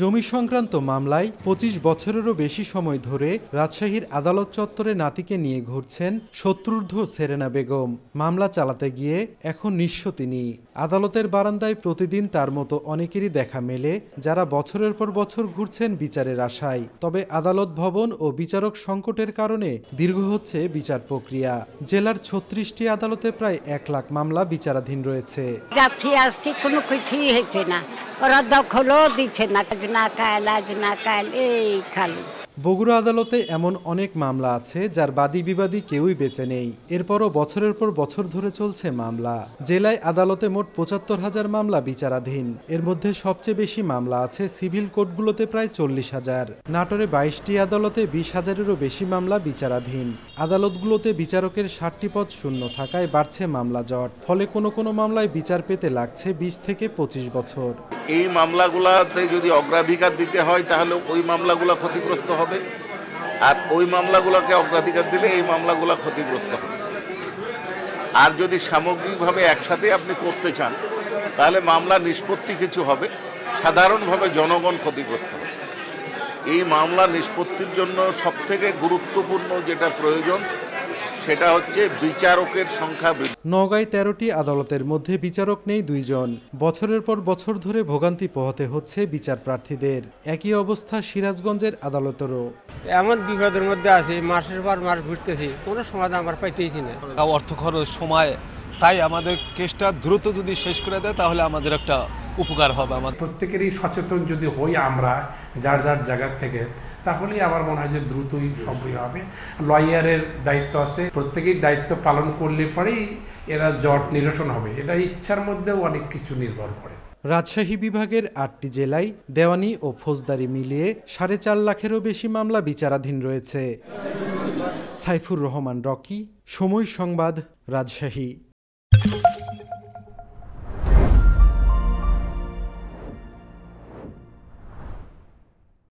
জমি সংক্রান্ত মামলায় ২৫ বছরেরও বেশি সময় ধরে রাজশাহীর আদালত চত্বরে নাতিকে নিয়ে ঘুরছেন শত্রুর্ধ সেরেনা বেগম। মামলা চালাতে গিয়ে এখন নিঃস্ব তিনি। আদালতের বারান্দায় প্রতিদিন তার মতো অনেকেরই দেখা মেলে, যারা বছরের পর বছর ঘুরছেন বিচারের আশায়। তবে আদালত ভবন ও বিচারক সংকটের কারণে দীর্ঘ হচ্ছে বিচার প্রক্রিয়া। জেলার ৩৬টি আদালতে প্রায় ১ লাখ মামলা বিচারাধীন রয়েছে। যাচ্ছি আসছি, কোনো কিছুই হচ্ছে না, ওরা দখলও দিচ্ছে না, আজ না কাল এই খালি। বগুড়া আদালতে এমন অনেক মামলা আছে যার বাদী বিবাদী কেউই বেঁচে নেই। এরপরও বছরের পর বছর ধরে চলছে মামলা। জেলায় আদালতে মোট ৭৫,০০০ মামলা বিচারাধীন। এর মধ্যে সবচেয়ে বেশি মামলা আছে সিভিল কোর্টগুলোতে প্রায় ৪০,০০০। নাটোরে ২২টি আদালতে ২০,০০০-এরও বেশি মামলা বিচারাধীন। আদালতগুলোতে বিচারকের ৬০টি পদ শূন্য থাকায় বাড়ছে মামলা জট। ফলে কোনো কোনো মামলায় বিচার পেতে লাগছে ২০ থেকে ২৫ বছর। এই মামলাগুলোতে যদি অগ্রাধিকার দিতে হয় তাহলে ওই মামলাগুলো ক্ষতিগ্রস্ত হবে, আর ওই মামলাগুলোকে অগ্রাধিকার দিলে এই মামলাগুলো ক্ষতিগ্রস্ত হবে। আর যদি সামগ্রিকভাবে একসাথে আপনি করতে চান তাহলে মামলা নিষ্পত্তি কিছু হবে, সাধারণভাবে জনগণ ক্ষতিগ্রস্ত হবে। এই মামলা নিষ্পত্তির জন্য সবথেকে গুরুত্বপূর্ণ যেটা প্রয়োজন সেটা হচ্ছে বিচারকের সংখ্যা বৃদ্ধি। নওগাঁয় ১৩টি আদালতের মধ্যে বিচারক নেই ২ জন। বছরের পর বছর ধরে ভোগান্তি পোহাতে হচ্ছে বিচার প্রার্থীদের। একই অবস্থা সিরাজগঞ্জের আদালতেরও। এমন বিপদের মধ্যে আছে, মাসের পর মাস ঘুরতেছি, কোনো সমাধান আমরা পাইতেইছি না। অর্থ খরচ, সময়, তাই আমাদের কেসটা দ্রুত যদি শেষ করে দেয় তাহলে আমাদের একটা উপকার হবে। আমার প্রত্যেকেরই সচেতন যদি হই আমরা যার যার জায়গা থেকে, তাহলেই আমার মনে হয় যে দ্রুতই সবই হবে। লয়ারের দায়িত্ব আছে, প্রত্যেকেই দায়িত্ব পালন করলে পরেই এরা জট নিরসন হবে। এটা ইচ্ছার মধ্যেও অনেক কিছু নির্ভর করে। রাজশাহী বিভাগের ৮টি জেলায় দেওয়ানি ও ফৌজদারি মিলিয়ে ৪.৫ লাখেরও বেশি মামলা বিচারাধীন রয়েছে। সাইফুর রহমান রকি, সময় সংবাদ, রাজশাহী।